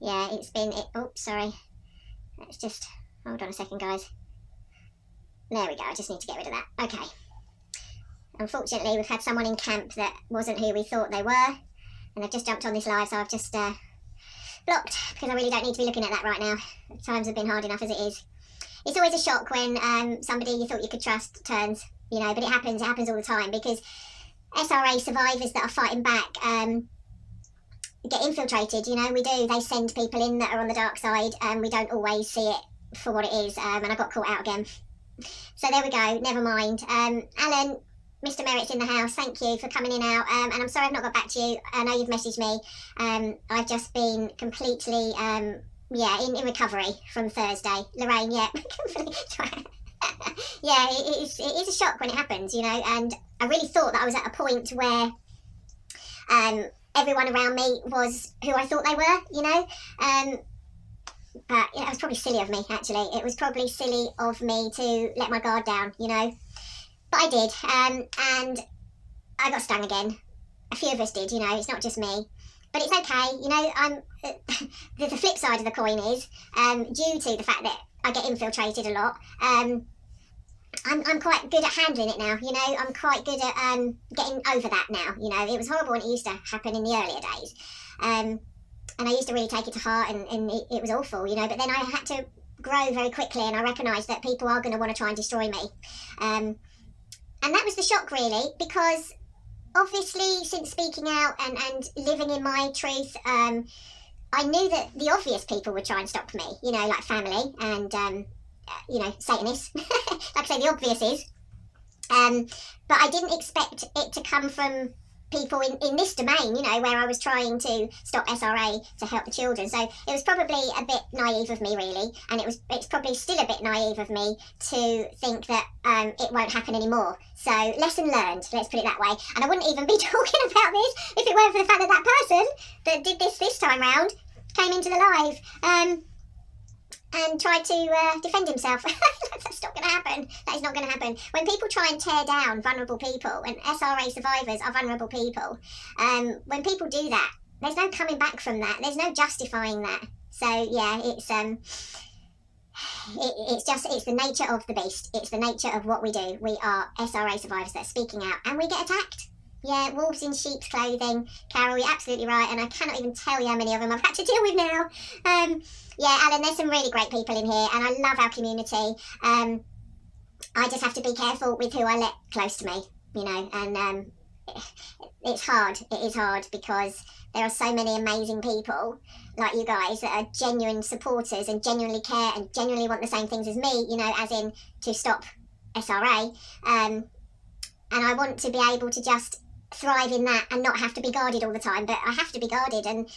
Yeah, it's been, oh, sorry. Let's just, hold on a second, guys. There we go, I just need to get rid of that. Okay. Unfortunately, we've had someone in camp that wasn't who we thought they were, and they've just jumped on this live, so I've just blocked, because I really don't need to be looking at that right now. Times have been hard enough as it is. It's always a shock when somebody you thought you could trust turns, you know, but it happens all the time, because SRA survivors that are fighting back get infiltrated, you know, we do. They send people in that are on the dark side, and we don't always see it for what it is, and I got caught out again. So there we go, never mind. Alan, Mr. Merritt's in the house, thank you for coming in out, and I'm sorry I've not got back to you. I know you've messaged me. I've just been completely, in recovery from Thursday. Lorraine, yeah, yeah, it is a shock when it happens, you know, and I really thought that I was at a point where everyone around me was who I thought they were, you know, but yeah, it was probably silly of me, actually. It was probably silly of me to let my guard down, you know. But I did, and I got stung again. A few of us did, you know, it's not just me. But it's okay, you know, the flip side of the coin is, due to the fact that I get infiltrated a lot, I'm quite good at handling it now, you know. I'm quite good at getting over that now, you know. It was horrible when it used to happen in the earlier days. And I used to really take it to heart, and it was awful, you know. But then I had to grow very quickly, and I recognised that people are going to want to try and destroy me. And that was the shock, really, because obviously since speaking out and living in my truth, I knew that the obvious people would try and stop me, you know, like family and, you know, Satanists, like I say, the obvious is. But I didn't expect it to come from people in this domain, you know, where I was trying to stop SRA to help the children. So it was probably a bit naive of me, really, and it's probably still a bit naive of me to think that it won't happen anymore. So lesson learned, let's put it that way. And I wouldn't even be talking about this if it weren't for the fact that that person that did this time round came into the live and tried to defend himself. That's not going to happen. That is not going to happen. When people try and tear down vulnerable people, and SRA survivors are vulnerable people, when people do that, there's no coming back from that. There's no justifying that. So yeah, it's the nature of the beast. It's the nature of what we do. We are SRA survivors that are speaking out, and we get attacked. Yeah, wolves in sheep's clothing. Carol, you're absolutely right, and I cannot even tell you how many of them I've had to deal with now. Yeah, Alan, there's some really great people in here, and I love our community. I just have to be careful with who I let close to me, you know, and it's hard. It is hard because there are so many amazing people like you guys that are genuine supporters and genuinely care and genuinely want the same things as me, you know, as in to stop SRA. And I want to be able to just thrive in that and not have to be guarded all the time, but I have to be guarded, and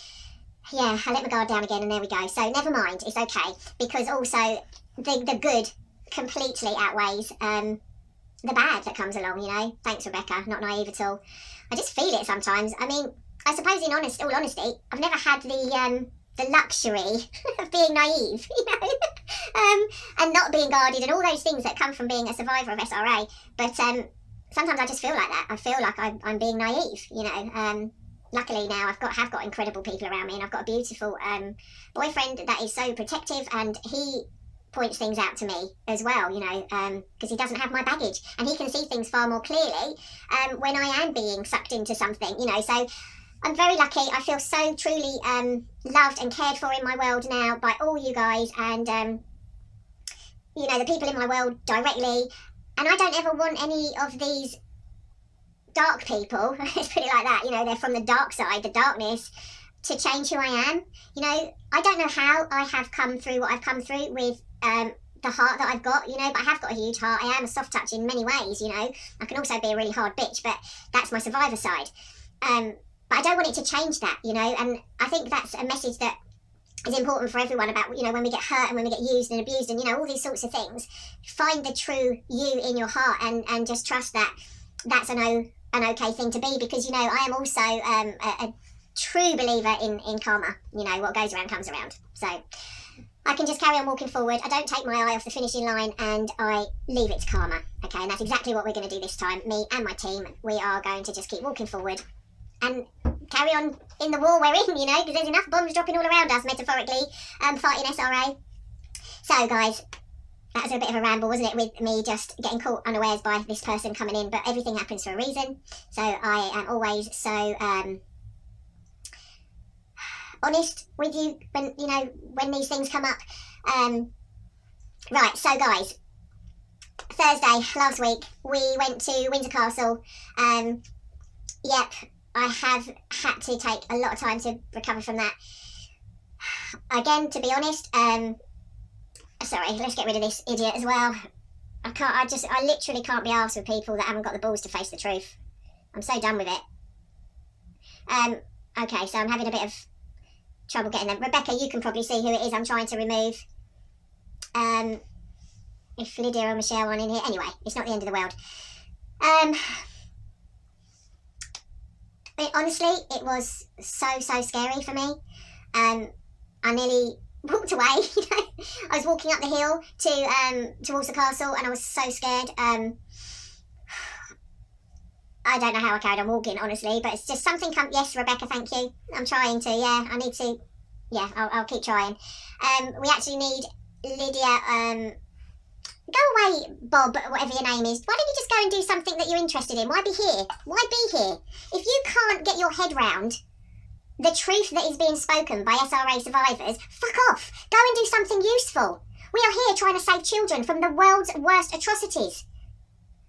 yeah, I let my guard down again, and there we go. So never mind, it's okay, because also the good completely outweighs the bad that comes along, you know. Thanks, Rebecca, not naive at all. I just feel it sometimes. I mean, I suppose in all honesty, I've never had the luxury of being naive, you know, and not being guarded and all those things that come from being a survivor of SRA, but sometimes I just feel like that. I feel like I'm being naive, you know. Luckily now have got incredible people around me, and I've got a beautiful boyfriend that is so protective, and he points things out to me as well, you know, because he doesn't have my baggage, and he can see things far more clearly when I am being sucked into something, you know. So I'm very lucky. I feel so truly loved and cared for in my world now by all you guys, and you know, the people in my world directly. And I don't ever want any of these dark people, let's put it like that, you know, they're from the dark side, the darkness, to change who I am. You know, I don't know how I have come through what I've come through with the heart that I've got, you know, but I have got a huge heart. I am a soft touch in many ways, you know. I can also be a really hard bitch, but that's my survivor side. But I don't want it to change that, you know, and I think that's a message that is important for everyone about, you know, when we get hurt and when we get used and abused and, you know, all these sorts of things. Find the true you in your heart, and just trust that that's an okay thing to be, because, you know, I am also a true believer in karma. You know, what goes around comes around. So I can just carry on walking forward. I don't take my eye off the finishing line, and I leave it to karma. Okay, and that's exactly what we're going to do this time. Me and my team, we are going to just keep walking forward and carry on in the war we're in, you know, because there's enough bombs dropping all around us, metaphorically, fighting SRA. So, guys, that was a bit of a ramble, wasn't it, with me just getting caught unawares by this person coming in, but everything happens for a reason. So I am always so honest with you when, you know, when these things come up. Right, so guys, Thursday last week we went to Windsor Castle. Yep, I have had to take a lot of time to recover from that. Again, to be honest, sorry, let's get rid of this idiot as well. I literally can't be arsed with people that haven't got the balls to face the truth. I'm so done with it. Okay, so I'm having a bit of trouble getting them. Rebecca, you can probably see who it is I'm trying to remove. If Lydia or Michelle aren't in here. Anyway, it's not the end of the world. Honestly, it was so scary for me. I nearly walked away, you know. I was walking up the hill towards the castle, and I was so scared. I don't know how I carried on walking, honestly, but it's just something yes, Rebecca, thank you. I'm trying to, yeah, I need to, yeah, I'll keep trying. We actually need Lydia, go away, Bob, whatever your name is. Why don't you just go and do something that you're interested in? Why be here? Why be here? If you can't get your head round the truth that is being spoken by SRA survivors, fuck off. Go and do something useful. We are here trying to save children from the world's worst atrocities.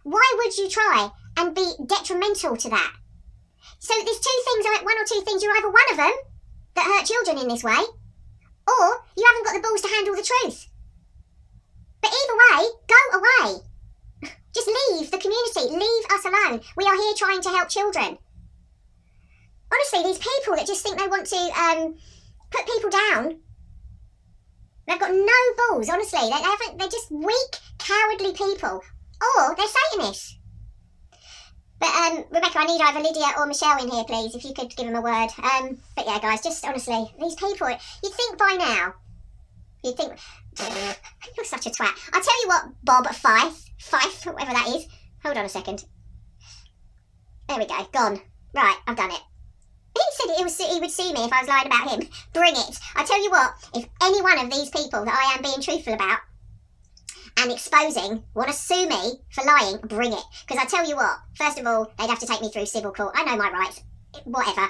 Why would you try and be detrimental to that? So there's one or two things. You're either one of them that hurt children in this way, or you haven't got the balls to handle the truth. But either way, go away. Just leave the community. Leave us alone. We are here trying to help children. Honestly, these people that just think they want to put people down, they've got no balls, honestly. They're just weak, cowardly people. Or they're Satanists. But, Rebecca, I need either Lydia or Michelle in here, please, if you could give them a word. But yeah, guys, just honestly, these people, you'd think by now, you'd think, you're such a twat. I'll tell you what, Bob Fife, whatever that is. Hold on a second. There we go, gone. Right, I've done it. He said he would see me if I was lying about him. Bring it. I tell you what, if any one of these people that I am being truthful about and exposing want to sue me for lying, bring it. Because I tell you what, first of all, they'd have to take me through civil court. I know my rights. Whatever.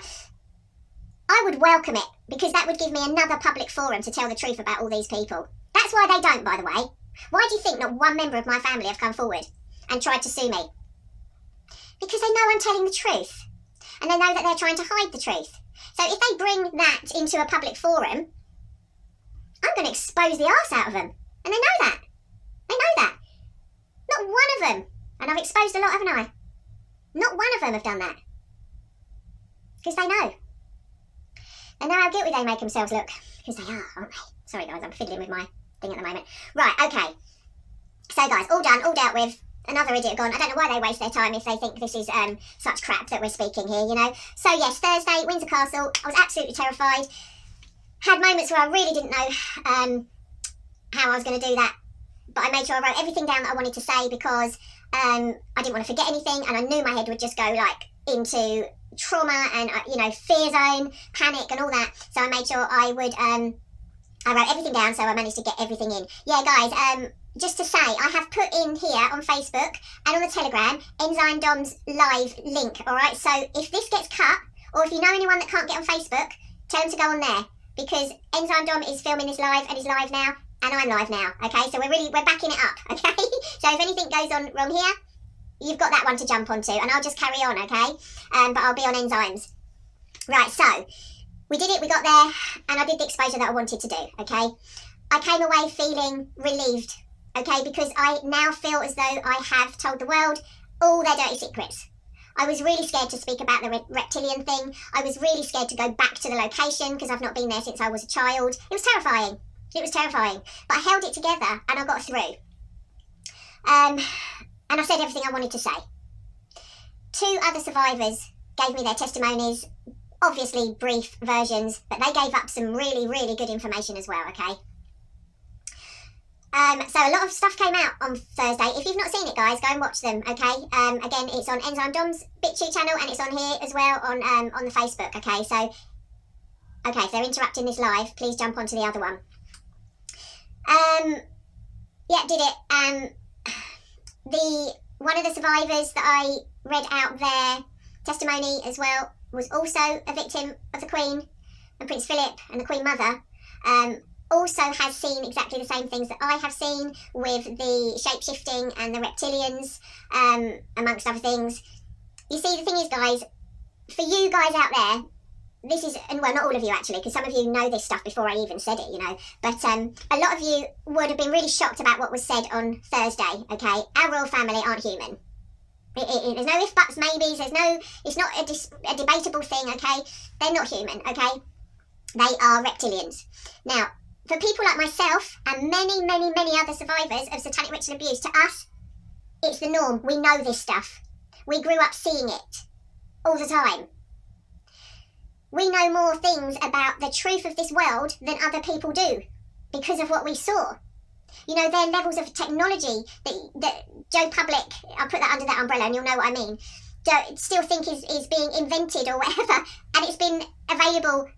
I would welcome it, because that would give me another public forum to tell the truth about all these people. That's why they don't, by the way. Why do you think not one member of my family have come forward and tried to sue me? Because they know I'm telling the truth. And they know that they're trying to hide the truth. So if they bring that into a public forum, I'm going to expose the arse out of them. And they know that. They know that. Not one of them. And I've exposed a lot, haven't I? Not one of them have done that. Because they know. They know how guilty they make themselves look. Because they are, aren't they? Sorry guys, I'm fiddling with my thing at the moment. Right, okay. So guys, all done, all dealt with. Another idiot gone. I don't know why they waste their time if they think this is such crap that we're speaking here, you know. So yes, Thursday, Windsor Castle. I was absolutely terrified. Had moments where I really didn't know how I was going to do that. But I made sure I wrote everything down that I wanted to say, because I didn't want to forget anything, and I knew my head would just go like into trauma and you know, fear zone, panic and all that. So I made sure I would I wrote everything down, so I managed to get everything in. Yeah, guys, just to say, I have put in here on Facebook and on the Telegram Enzyme Dom's live link, alright? So if this gets cut, or if you know anyone that can't get on Facebook, tell them to go on there, because Enzyme Dom is filming this live and is live now, and I'm live now, okay? So we're backing it up, okay? So if anything goes on wrong here, you've got that one to jump onto, and I'll just carry on, okay? But I'll be on Enzymes. Right, so we did it, we got there, and I did the exposure that I wanted to do, okay? I came away feeling relieved, okay, because I now feel as though I have told the world all their dirty secrets. I was really scared to speak about the reptilian thing. I was really scared to go back to the location, because I've not been there since I was a child. It was terrifying. It was terrifying. But I held it together and I got through. And I said everything I wanted to say. 2 other survivors gave me their testimonies, obviously brief versions, but they gave up some really, really good information as well, okay? So a lot of stuff came out on Thursday. If you've not seen it, guys, go and watch them, okay? Again, it's on Enzyme Dom's BitChute channel, and it's on here as well on the Facebook, okay? So, okay, if they're interrupting this live, please jump onto the other one. Yeah, did it. One of the survivors that I read out their testimony as well was also a victim of the Queen and Prince Philip and the Queen Mother. Also has seen exactly the same things that I have seen with the shape-shifting and the reptilians, amongst other things. You see, the thing is, guys, for you guys out there, this is, and well, not all of you actually, because some of you know this stuff before I even said it, you know, but a lot of you would have been really shocked about what was said on Thursday, okay? Our royal family aren't human. There's no if, buts, maybes, it's not a debatable thing, okay? They're not human, okay? They are reptilians. Now, for people like myself and many, many, many other survivors of satanic ritual abuse, to us, it's the norm. We know this stuff. We grew up seeing it all the time. We know more things about the truth of this world than other people do because of what we saw. You know, there are levels of technology that Joe Public, I'll put that under that umbrella and you'll know what I mean, still think is being invented or whatever, and it's been available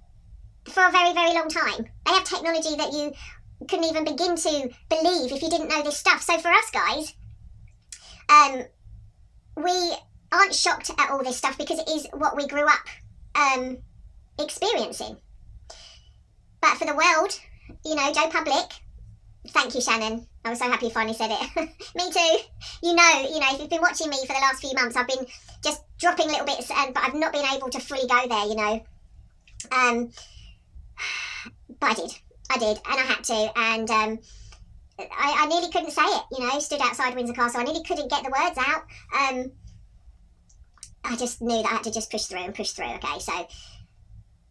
for a very, very long time. They have technology that you couldn't even begin to believe if you didn't know this stuff. So for us guys, we aren't shocked at all this stuff because it is what we grew up experiencing. But for the world, you know, Joe Public, thank you, Shannon. I was so happy you finally said it. Me too. You know, if you've been watching me for the last few months, I've been just dropping little bits, but I've not been able to fully go there, you know. But I did, and I had to, and I nearly couldn't say it, you know, stood outside Windsor Castle, I nearly couldn't get the words out. I just knew that I had to just push through, okay, so,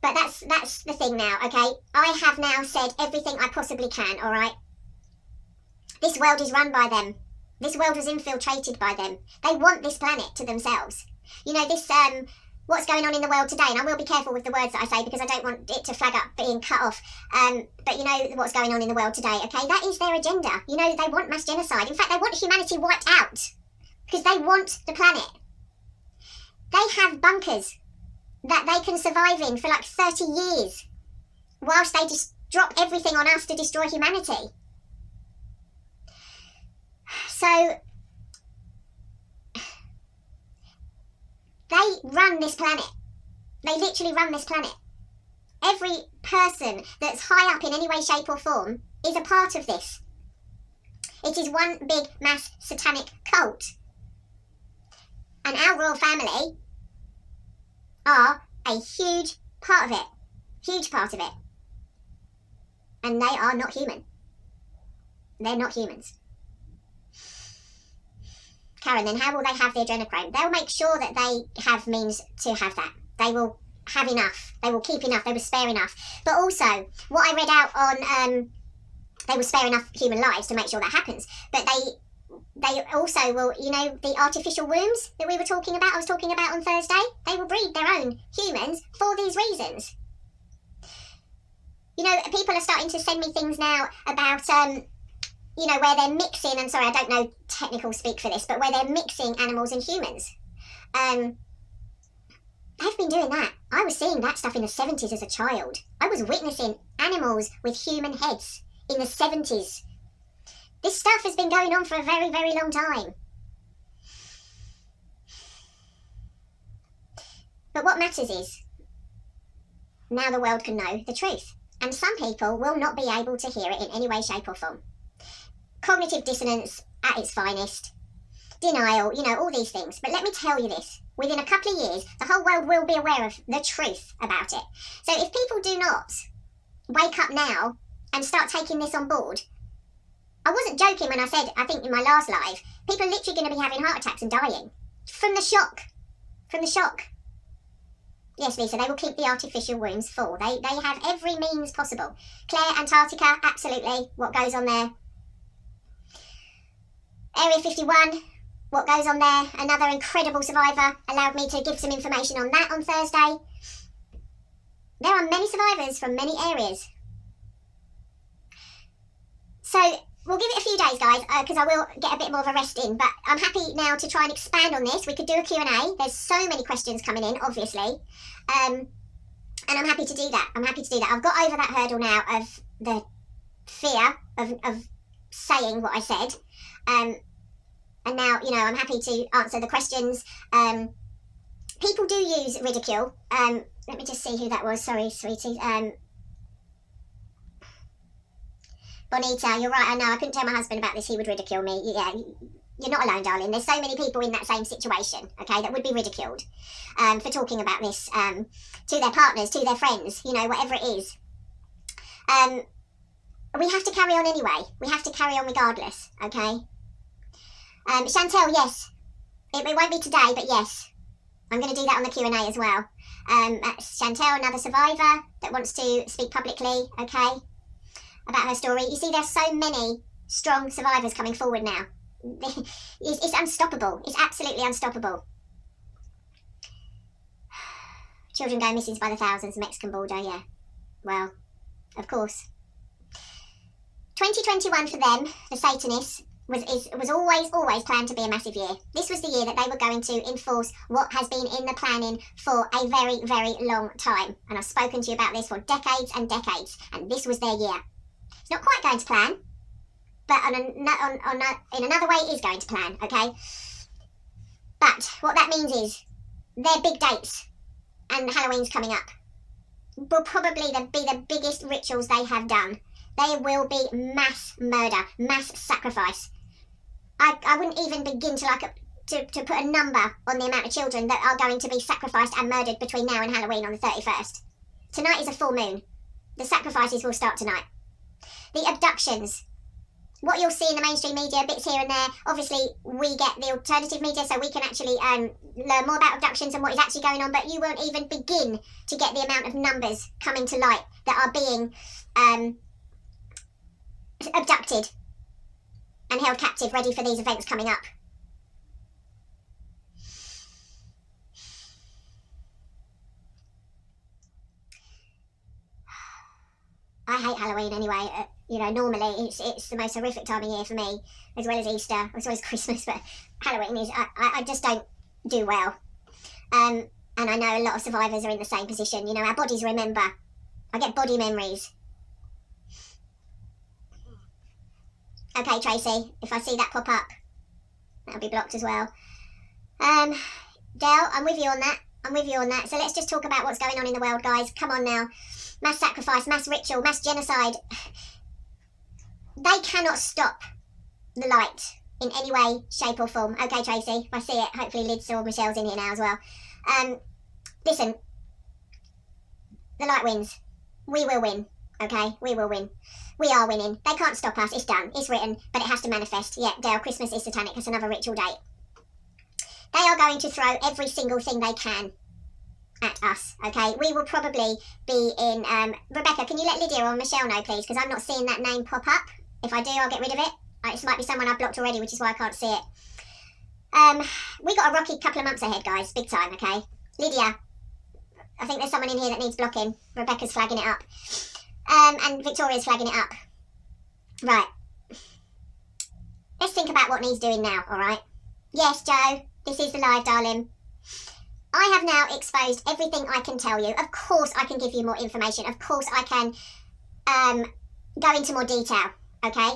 but that's the thing now, okay, I have now said everything I possibly can, alright? This world is run by them, this world was infiltrated by them, they want this planet to themselves, you know, this, what's going on in the world today, and I will be careful with the words that I say because I don't want it to flag up being cut off, but you know what's going on in the world today, okay, that is their agenda. You know, they want mass genocide. In fact, they want humanity wiped out because they want the planet. They have bunkers that they can survive in for like 30 years whilst they just drop everything on us to destroy humanity. So they run this planet. They literally run this planet. Every person that's high up in any way, shape or form is a part of this. It is one big mass satanic cult. And our royal family are a huge part of it. Huge part of it. And they are not human. They're not humans. Karen, then how will they have the adrenochrome? They'll make sure that they have means to have that. They will have enough. They will keep enough. They will spare enough. But also, what I read out on, they will spare enough human lives to make sure that happens. But they also will, you know, the artificial wombs that we were talking about, I was talking about on Thursday, they will breed their own humans for these reasons. You know, people are starting to send me things now about, you know, where they're mixing, and sorry, I don't know technical speak for this, but where they're mixing animals and humans. They've been doing that. I was seeing that stuff in the 70s as a child. I was witnessing animals with human heads in the 70s. This stuff has been going on for a very, very long time. But what matters is, now the world can know the truth. And some people will not be able to hear it in any way, shape or form. Cognitive dissonance at its finest, denial, you know, all these things. But let me tell you this, within a couple of years, the whole world will be aware of the truth about it. So if people do not wake up now and start taking this on board, I wasn't joking when I said, I think in my last live, people are literally going to be having heart attacks and dying from the shock. From the shock. Yes, Lisa, they will keep the artificial wounds full. They have every means possible. Claire, Antarctica, absolutely, what goes on there. Area 51, what goes on there. Another incredible survivor allowed me to give some information on that on Thursday. There are many survivors from many areas. So we'll give it days, guys, because I will get a bit more of a rest in. But I'm happy now to try and expand on this. We could do a Q&A. There's so many questions coming in, obviously. And I'm happy to do that. I've got over that hurdle now of the fear of saying what I said. And now, you know, I'm happy to answer the questions. People do use ridicule. Let me just see who that was. Sorry, sweetie. Bonita, you're right. I know. I couldn't tell my husband about this. He would ridicule me. Yeah, you're not alone, darling. There's so many people in that same situation, okay, that would be ridiculed for talking about this to their partners, to their friends, you know, whatever it is. We have to carry on anyway. We have to carry on regardless, okay? Chantel, yes. It won't be today, but yes. I'm going to do that on the Q&A as well. Chantel, another survivor that wants to speak publicly, okay, about her story. You see, there's so many strong survivors coming forward now. It's unstoppable. It's absolutely unstoppable. Children go missing by the thousands, Mexican border, yeah. Well, of course. 2021 for them, the Satanists, was always planned to be a massive year. This was the year that they were going to enforce what has been in the planning for a very, very long time. And I've spoken to you about this for decades and decades. And this was their year. It's not quite going to plan, but in another way it is going to plan, okay? But what that means is their big dates, and Halloween's coming up, will probably be the biggest rituals they have done. There will be mass murder, mass sacrifice. I wouldn't even begin to put a number on the amount of children that are going to be sacrificed and murdered between now and Halloween on the 31st. Tonight is a full moon. The sacrifices will start tonight. The abductions. What you'll see in the mainstream media, bits here and there, obviously we get the alternative media so we can actually learn more about abductions and what is actually going on, but you won't even begin to get the amount of numbers coming to light that are being abducted and held captive, ready for these events coming up. I hate Halloween anyway. You know, normally it's the most horrific time of year for me, as well as Easter, as well as Christmas, but Halloween is, I just don't do well. And I know a lot of survivors are in the same position. You know, our bodies remember. I get body memories. Okay, Tracy, if I see that pop up, that'll be blocked as well. Del, I'm with you on that. So let's just talk about what's going on in the world, guys. Come on now. Mass sacrifice, mass ritual, mass genocide. They cannot stop the light in any way, shape or form. Okay, Tracy, if I see it, hopefully Liz or Michelle's in here now as well. Listen, the light wins. We will win, okay? We will win. We are winning. They can't stop us. It's done. It's written, but it has to manifest. Yeah, Dale, Christmas is satanic. It's another ritual date. They are going to throw every single thing they can at us, okay? We will probably be in... Rebecca, can you let Lydia or Michelle know, please? Because I'm not seeing that name pop up. If I do, I'll get rid of it. It might be someone I've blocked already, which is why I can't see it. We got a rocky couple of months ahead, guys. Big time, okay? Lydia, I think there's someone in here that needs blocking. Rebecca's flagging it up. And Victoria's flagging it up. Right. Let's think about what needs doing now, alright? Yes, Joe, this is the live, darling. I have now exposed everything I can tell you. Of course I can give you more information. Of course I can go into more detail, okay?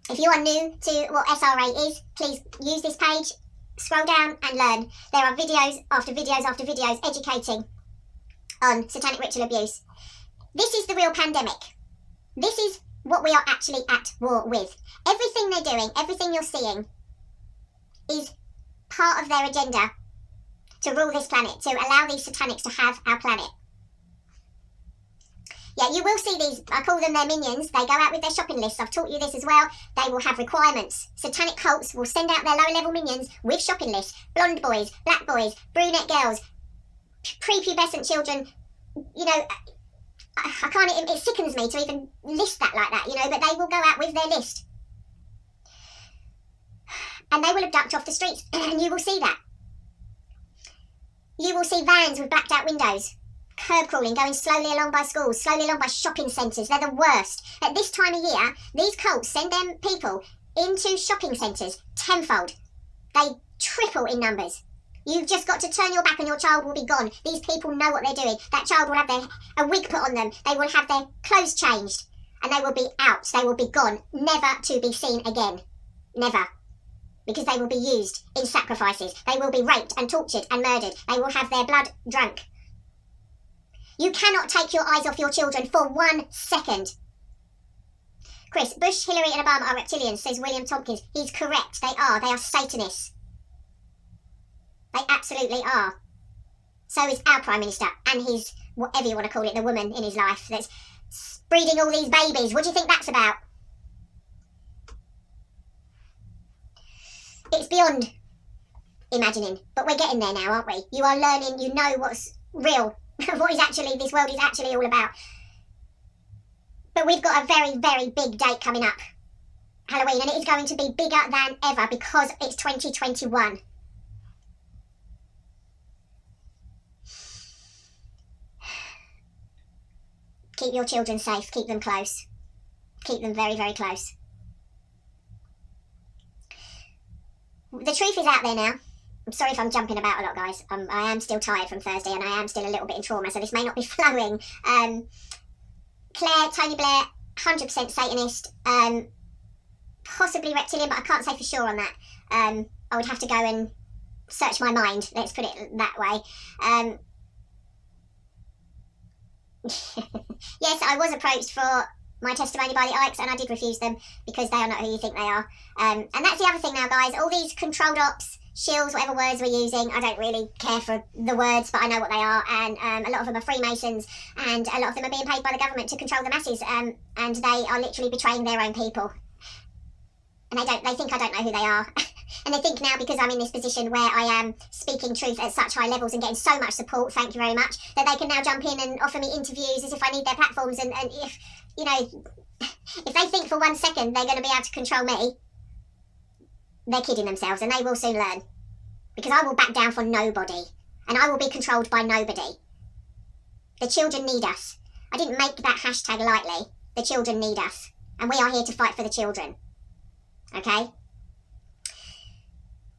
If you are new to what SRA is, please use this page, scroll down and learn. There are videos after videos after videos educating on satanic ritual abuse. This is the real pandemic. This is what we are actually at war with. Everything they're doing, everything you're seeing is part of their agenda to rule this planet, to allow these satanics to have our planet. Yeah, you will see these, I call them their minions. They go out with their shopping lists. I've taught you this as well. They will have requirements. Satanic cults will send out their lower-level minions with shopping lists. Blonde boys, black boys, brunette girls, prepubescent children. You know, I can't, it sickens me to even list that like that, you know, but they will go out with their list. And they will abduct off the streets, and you will see that. You will see vans with blacked out windows, curb crawling, going slowly along by schools, slowly along by shopping centres. They're the worst. At this time of year, these cults send them people into shopping centres tenfold. They triple in numbers. You've just got to turn your back and your child will be gone. These people know what they're doing. That child will have a wig put on them. They will have their clothes changed. And they will be out. They will be gone. Never to be seen again. Never. Because they will be used in sacrifices. They will be raped and tortured and murdered. They will have their blood drunk. You cannot take your eyes off your children for 1 second. Chris, Bush, Hillary and Obama are reptilians, says William Tompkins. He's correct. They are. They are Satanists. They absolutely are. So is our Prime Minister and his, whatever you want to call it, the woman in his life that's breeding all these babies. What do you think that's about? It's beyond imagining, but we're getting there now, aren't we? You are learning, you know what's real, what is actually, this world is actually all about. But we've got a very, very big date coming up, Halloween, and it is going to be bigger than ever because it's 2021. Keep your children safe, keep them close. Keep them very, very close. The truth is out there now. I'm sorry if I'm jumping about a lot, guys. I am still tired from Thursday and I am still a little bit in trauma, so this may not be flowing. Claire, Tony Blair, 100% Satanist. Possibly reptilian, but I can't say for sure on that. I would have to go and search my mind, let's put it that way. Yes, I was approached for my testimony by the Ikes and I did refuse them because they are not who you think they are. And that's the other thing now, guys. All these controlled ops, shills, whatever words we're using, I don't really care for the words, but I know what they are. And a lot of them are Freemasons and a lot of them are being paid by the government to control the masses. And they are literally betraying their own people. And they think I don't know who they are. And they think now, because I'm in this position where I am speaking truth at such high levels and getting so much support, thank you very much, that they can now jump in and offer me interviews as if I need their platforms. And if, you know, if they think for 1 second they're going to be able to control me, they're kidding themselves, and they will soon learn. Because I will back down for nobody. And I will be controlled by nobody. The children need us. I didn't make that hashtag lightly. The children need us. And we are here to fight for the children. Okay?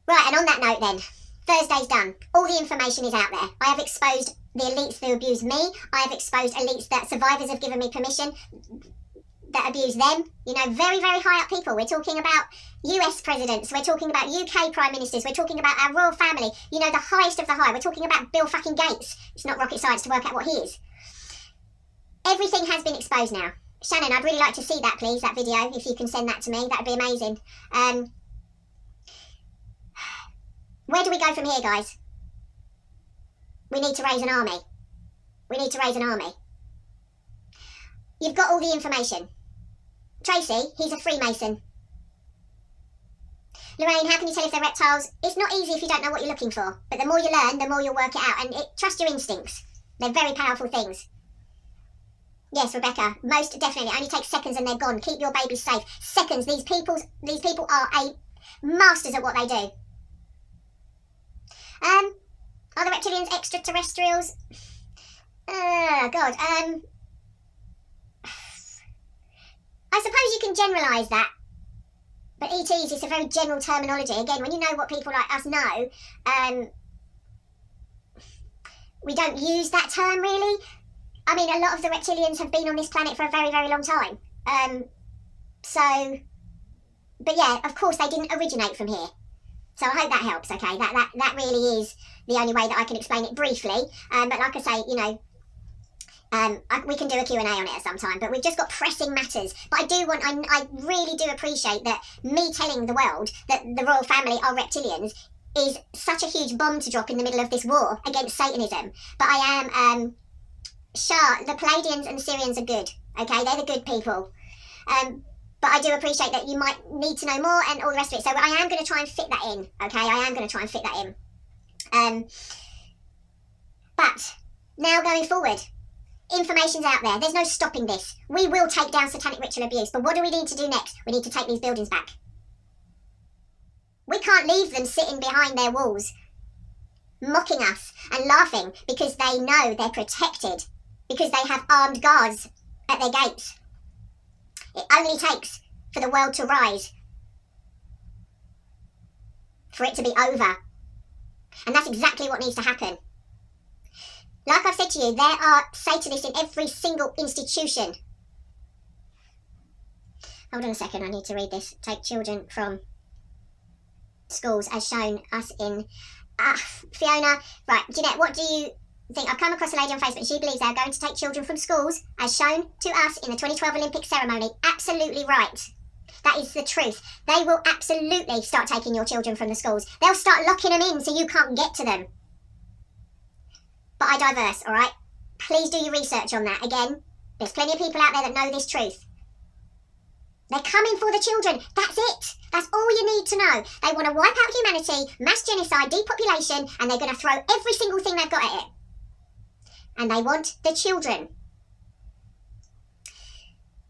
Right, and on that note then, Thursday's done. All the information is out there. I have exposed the elites who abuse me. I have exposed elites that survivors have given me permission that abuse them. You know, very, very high up people. We're talking about US presidents. We're talking about UK prime ministers. We're talking about our royal family. You know, the highest of the high. We're talking about Bill fucking Gates. It's not rocket science to work out what he is. Everything has been exposed now. Shannon, I'd really like to see that, please, that video. If you can send that to me, that'd be amazing. Where do we go from here, guys? We need to raise an army. We need to raise an army. You've got all the information. Tracy, he's a Freemason. Lorraine, how can you tell if they're reptiles? It's not easy if you don't know what you're looking for. But the more you learn, the more you'll work it out. And trust your instincts. They're very powerful things. Yes, Rebecca, most definitely. It only takes seconds and they're gone. Keep your babies safe. Seconds. These people are masters at what they do. Are the reptilians extraterrestrials? God. I suppose you can generalise that. But ETs is a very general terminology. Again, when you know what people like us know, we don't use that term really. I mean, a lot of the reptilians have been on this planet for a very, very long time. But yeah, of course they didn't originate from here. So I hope that helps, okay? That really is the only way that I can explain it briefly. But like I say, you know, we can do a Q&A on it at some time, but we've just got pressing matters. But I really do appreciate that me telling the world that the royal family are reptilians is such a huge bomb to drop in the middle of this war against Satanism. But I am, the Palladians and the Syrians are good, okay? They're the good people. But I do appreciate that you might need to know more and all the rest of it. So I am going to try and fit that in, okay? I am going to try and fit that in. But now going forward, information's out there. There's no stopping this. We will take down satanic ritual abuse. But what do we need to do next? We need to take these buildings back. We can't leave them sitting behind their walls, mocking us and laughing because they know they're protected, because they have armed guards at their gates. It only takes for the world to rise for it to be over. And that's exactly what needs to happen. Like I've said to you, there are Satanists in every single institution. Hold on a second, I need to read this. Take children from schools as shown us in... Fiona, right, Jeanette, what do you think? I've come across a lady on Facebook and she believes they are going to take children from schools as shown to us in the 2012 Olympic ceremony. Absolutely right. That is the truth. They will absolutely start taking your children from the schools. They'll start locking them in so you can't get to them. But I diverse, alright? Please do your research on that. Again, there's plenty of people out there that know this truth. They're coming for the children. That's it. That's all you need to know. They want to wipe out humanity, mass genocide, depopulation, and they're going to throw every single thing they've got at it. And they want the children.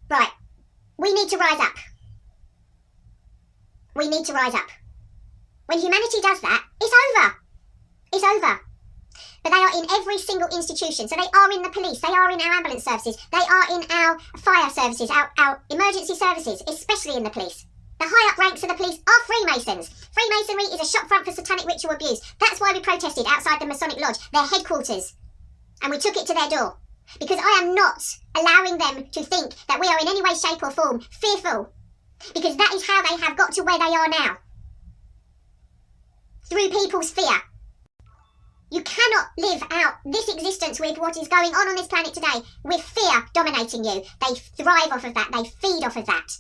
Right. We need to rise up. We need to rise up. When humanity does that, it's over. It's over. But they are in every single institution. So they are in the police, they are in our ambulance services, they are in our fire services, our emergency services, especially in the police. The high up ranks of the police are Freemasons. Freemasonry is a shop front for satanic ritual abuse. That's why we protested outside the Masonic Lodge, their headquarters. And we took it to their door. Because I am not allowing them to think that we are in any way, shape or form fearful. Because that is how they have got to where they are now. Through people's fear. You cannot live out this existence with what is going on this planet today with fear dominating you. They thrive off of that. They feed off of that.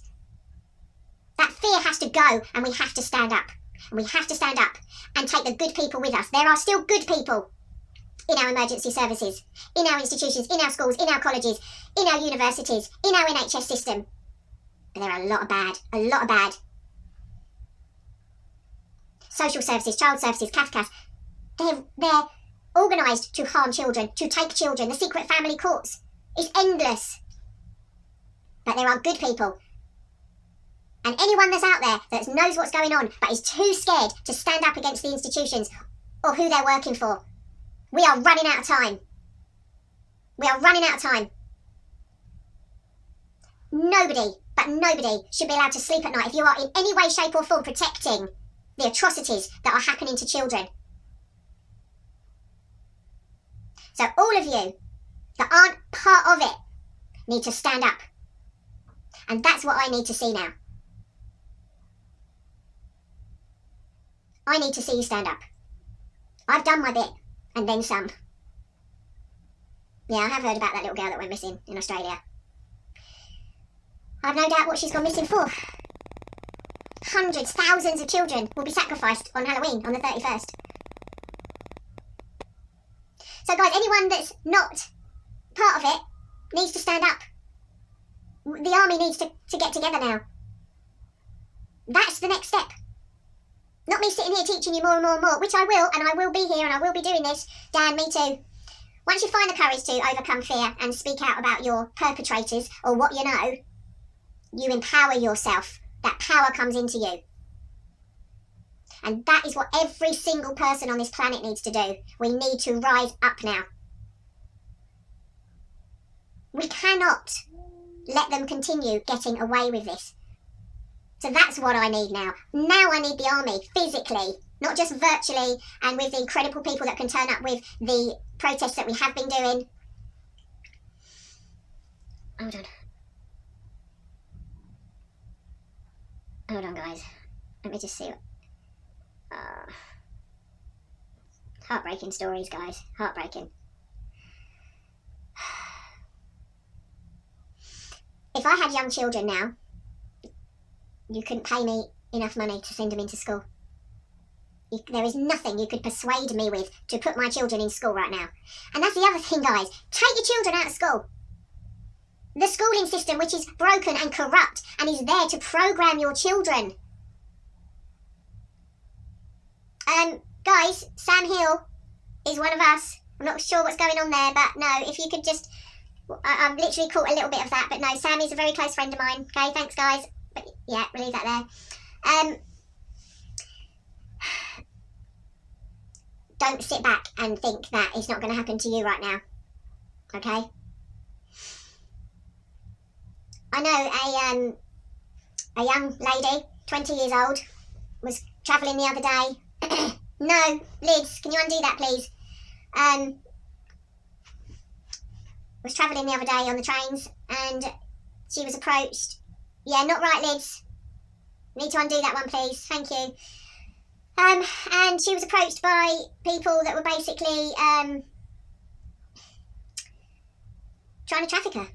That fear has to go and we have to stand up. And we have to stand up and take the good people with us. There are still good people in our emergency services, in our institutions, in our schools, in our colleges, in our universities, in our NHS system. But there are a lot of bad, a lot of bad. Social services, child services, CAFCAS. They're organised to harm children, to take children. The secret family courts is endless. But there are good people. And anyone that's out there that knows what's going on but is too scared to stand up against the institutions or who they're working for, we are running out of time. We are running out of time. Nobody, but nobody, should be allowed to sleep at night if you are in any way, shape or form protecting the atrocities that are happening to children. So all of you that aren't part of it need to stand up. And that's what I need to see now. I need to see you stand up. I've done my bit, and then some. Yeah, I have heard about that little girl that went missing in Australia. I've no doubt what she's gone missing for. Hundreds, thousands of children will be sacrificed on Halloween, on the 31st. So guys, anyone that's not part of it needs to stand up. The army needs to get together now. That's the next step. Not me sitting here teaching you more and more and more, which I will, and I will be here and I will be doing this. Dan, me too. Once you find the courage to overcome fear and speak out about your perpetrators or what you know, you empower yourself. That power comes into you. And that is what every single person on this planet needs to do. We need to rise up now. We cannot let them continue getting away with this. So that's what I need now. Now I need the army, physically, not just virtually and with the incredible people that can turn up with the protests that we have been doing. Hold on. Hold on, guys. Let me just see what... heartbreaking stories, guys. Heartbreaking. If I had young children now, you couldn't pay me enough money to send them into school. There is nothing you could persuade me with to put my children in school right now. And that's the other thing, guys. Take your children out of school. The schooling system, which is broken and corrupt and is there to program your children. Guys, Sam Hill is one of us. I'm not sure what's going on there, but no, if you could just... I've literally caught a little bit of that, but no, Sam is a very close friend of mine. Okay, thanks, guys. But yeah, we'll leave that there. Don't sit back and think that it's not going to happen to you right now. Okay? I know a young lady, 20 years old, was travelling the other day. No, Liz, can you undo that, please? Was travelling the other day on the trains, and she was approached. Yeah, not right, Liz. Need to undo that one, please. Thank you. And she was approached by people that were basically trying to traffic her.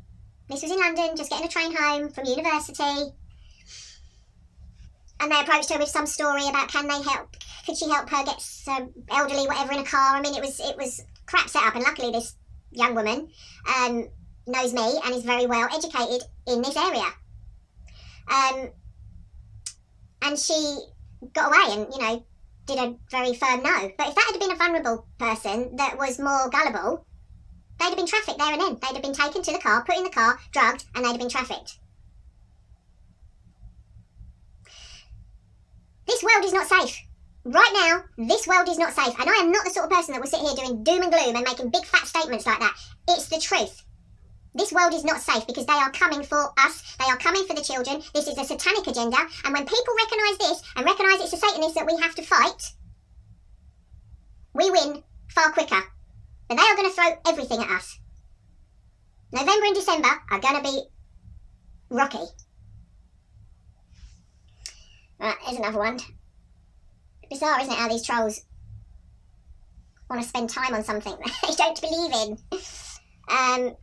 This was in London, just getting a train home from university. And they approached her with some story about could she help her get some elderly whatever in a car. I mean, it was crap set up, and luckily this young woman knows me and is very well educated in this area. And she got away and, you know, did a very firm no. But if that had been a vulnerable person that was more gullible, they'd have been trafficked there and then. They'd have been taken to the car, put in the car, drugged, and they'd have been trafficked. This world is not safe. Right now, this world is not safe. And I am not the sort of person that will sit here doing doom and gloom and making big fat statements like that. It's the truth. This world is not safe because they are coming for us. They are coming for the children. This is a satanic agenda. And when people recognise this and recognise it's the Satanists that we have to fight, we win far quicker. But they are going to throw everything at us. November and December are going to be rocky. Right, here's another one. Bizarre, isn't it, how these trolls want to spend time on something they don't believe in.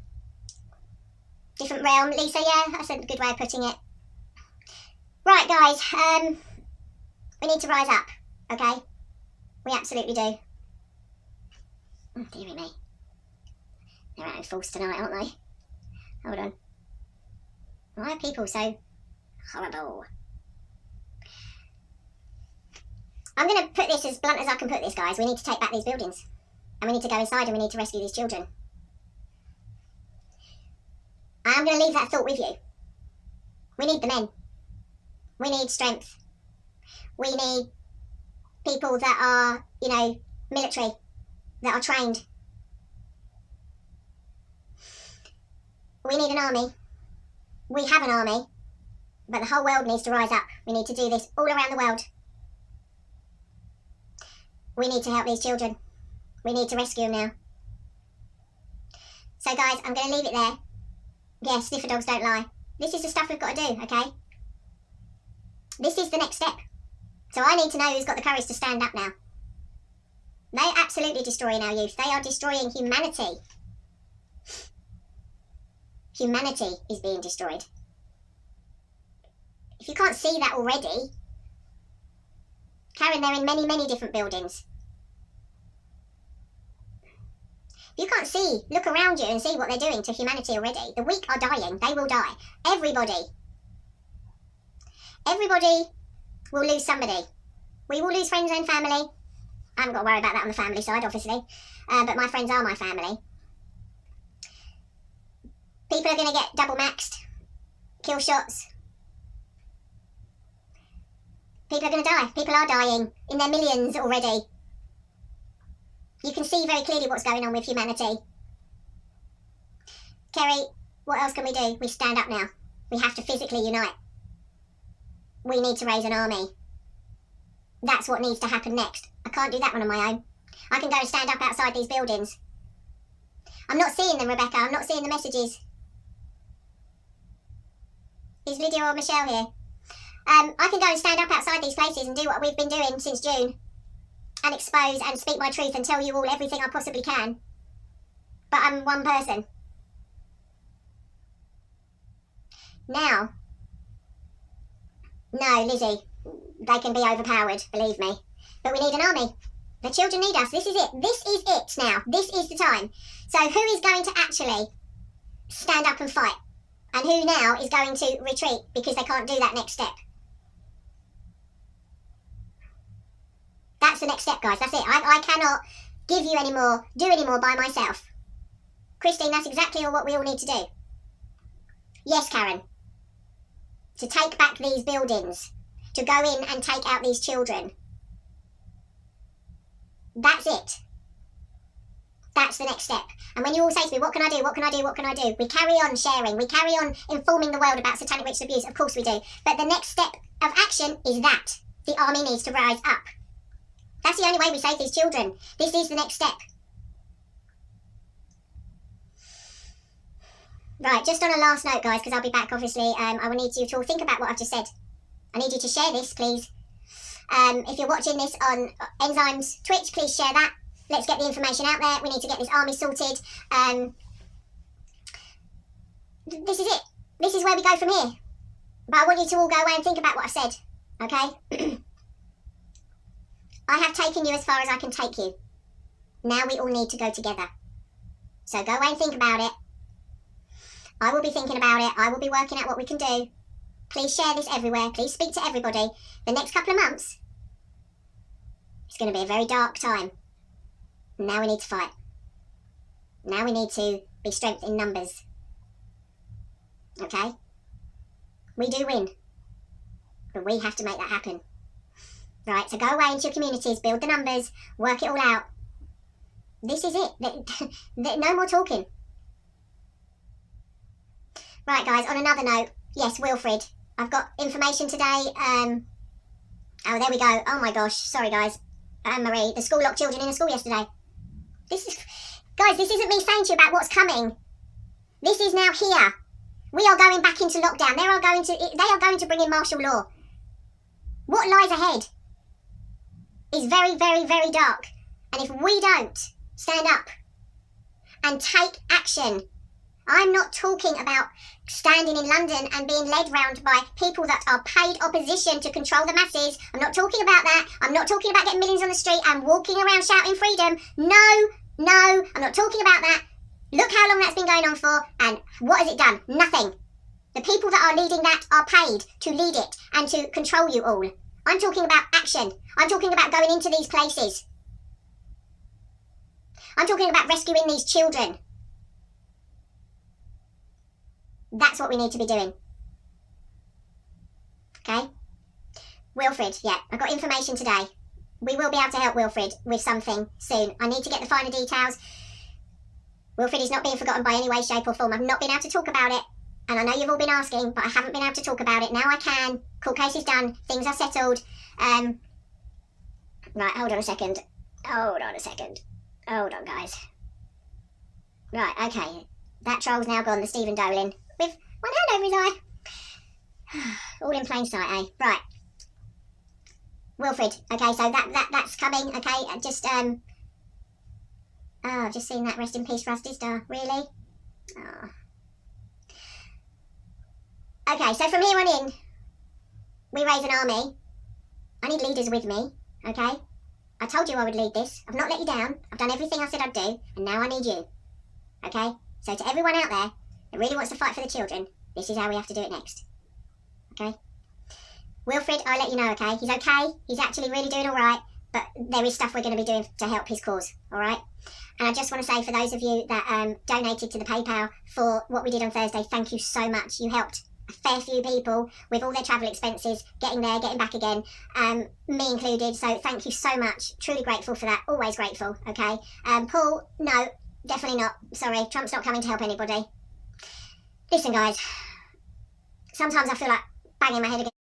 Different realm, Lisa, yeah, that's a good way of putting it. Right, guys, we need to rise up, okay? We absolutely do. Oh, dearie me. They're out in force tonight, aren't they? Hold on. Why are people so horrible? I'm going to put this as blunt as I can put this, guys. We need to take back these buildings. And we need to go inside and we need to rescue these children. I'm going to leave that thought with you. We need the men. We need strength. We need people that are, you know, military, that are trained. We need an army. We have an army. But the whole world needs to rise up. We need to do this all around the world. We need to help these children. We need to rescue them now. So guys, I'm going to leave it there. Yeah, sniffer dogs don't lie. This is the stuff we've got to do, okay? This is the next step. So I need to know who's got the courage to stand up now. They're absolutely destroying our youth. They are destroying humanity. Humanity is being destroyed. If you can't see that already, Karen, they're in many, many different buildings. You can't see, look around you and see what they're doing to humanity already. The weak are dying. They will die. Everybody. Everybody will lose somebody. We will lose friends and family. I haven't got to worry about that on the family side, obviously. But my friends are my family. People are going to get double maxed. Kill shots. People are going to die. People are dying in their millions already. You can see very clearly what's going on with humanity. Kerry, what else can we do? We stand up now. We have to physically unite. We need to raise an army. That's what needs to happen next. I can't do that one on my own. I can go and stand up outside these buildings. I'm not seeing them, Rebecca. I'm not seeing the messages. Is Lydia or Michelle here? I can go and stand up outside these places and do what we've been doing since June. And expose and speak my truth and tell you all everything I possibly can. But I'm one person. Now. No, Lizzie. They can be overpowered, believe me. But we need an army. The children need us. This is it. This is it now. This is the time. So who is going to actually stand up and fight? And who now is going to retreat because they can't do that next step? That's the next step, guys. That's it. I cannot give you any more, do any more by myself. Christine, that's exactly what we all need to do. Yes, Karen. To take back these buildings. To go in and take out these children. That's it. That's the next step. And when you all say to me, what can I do, what can I do, what can I do? We carry on sharing. We carry on informing the world about satanic witches abuse. Of course we do. But the next step of action is that. The army needs to rise up. That's the only way we save these children. This is the next step. Right, just on a last note, guys, because I'll be back, obviously, I will need you to all think about what I've just said. I need you to share this, please. If you're watching this on Enzymes Twitch, please share that. Let's get the information out there. We need to get this army sorted. This is it. This is where we go from here. But I want you to all go away and think about what I've said, okay? I have taken you as far as I can take you. Now we all need to go together. So go away and think about it. I will be thinking about it. I will be working out what we can do. Please share this everywhere. Please speak to everybody. The next couple of months, it's going to be a very dark time. Now we need to fight. Now we need to be strength in numbers. Okay? We do win. But we have to make that happen. Right, so go away into your communities, build the numbers, work it all out. This is it. No more talking. Right, guys, on another note, yes, Wilfred, I've got information today. Oh, there we go. Oh my gosh, sorry, guys. Marie, the school locked children in the school yesterday. Guys, this isn't me saying to you about what's coming. This is now here. We are going back into lockdown. They are going to bring in martial law. What lies ahead is very, very, very dark. And if we don't stand up and take action, I'm not talking about standing in London and being led round by people that are paid opposition to control the masses. I'm not talking about that. I'm not talking about getting millions on the street and walking around shouting freedom. No, I'm not talking about that. Look how long that's been going on for, and what has it done? Nothing. The people that are leading that are paid to lead it and to control you all. I'm talking about action. I'm talking about going into these places. I'm talking about rescuing these children. That's what we need to be doing. Okay? Wilfred, yeah, I got information today. We will be able to help Wilfred with something soon. I need to get the finer details. Wilfred is not being forgotten by any way, shape or form. I've not been able to talk about it. And I know you've all been asking, but I haven't been able to talk about it. Now I can. Court case is done. Things are settled. Right, hold on a second. Hold on, guys. Right, okay. That troll's now gone, the Stephen Dolan. With one hand over his eye. All in plain sight, eh? Right. Wilfred. Okay, so that's coming. Okay, oh, I've just seen that. Rest in peace, Rusty Star. Really? Oh. Okay, so from here on in, we raise an army. I need leaders with me, okay? I told you I would lead this. I've not let you down. I've done everything I said I'd do, and now I need you, okay? So to everyone out there that really wants to fight for the children, this is how we have to do it next, okay? Wilfred, I'll let you know, okay? He's okay. He's actually really doing all right, but there is stuff we're going to be doing to help his cause, all right? And I just want to say, for those of you that donated to the PayPal for what we did on Thursday, thank you so much. You helped a fair few people with all their travel expenses, getting there, getting back again, me included. So thank you so much. Truly grateful for that. Always grateful, okay? Paul, no, definitely not. Sorry, Trump's not coming to help anybody. Listen, guys, sometimes I feel like banging my head against